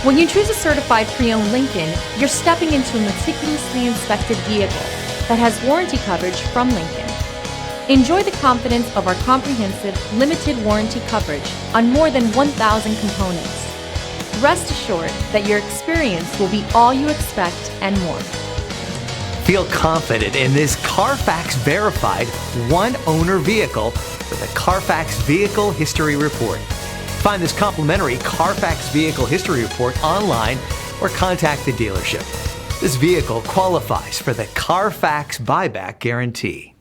When you choose a certified pre-owned Lincoln, you're stepping into a meticulously inspected vehicle that has warranty coverage from Lincoln. Enjoy the confidence of our comprehensive, limited warranty coverage on more than 1,000 components. Rest assured that your experience will be all you expect and more. Feel confident in this Carfax verified one-owner vehicle with a Carfax Vehicle History Report. Find this complimentary Carfax Vehicle History Report online or contact the dealership. This vehicle qualifies for the Carfax Buyback Guarantee.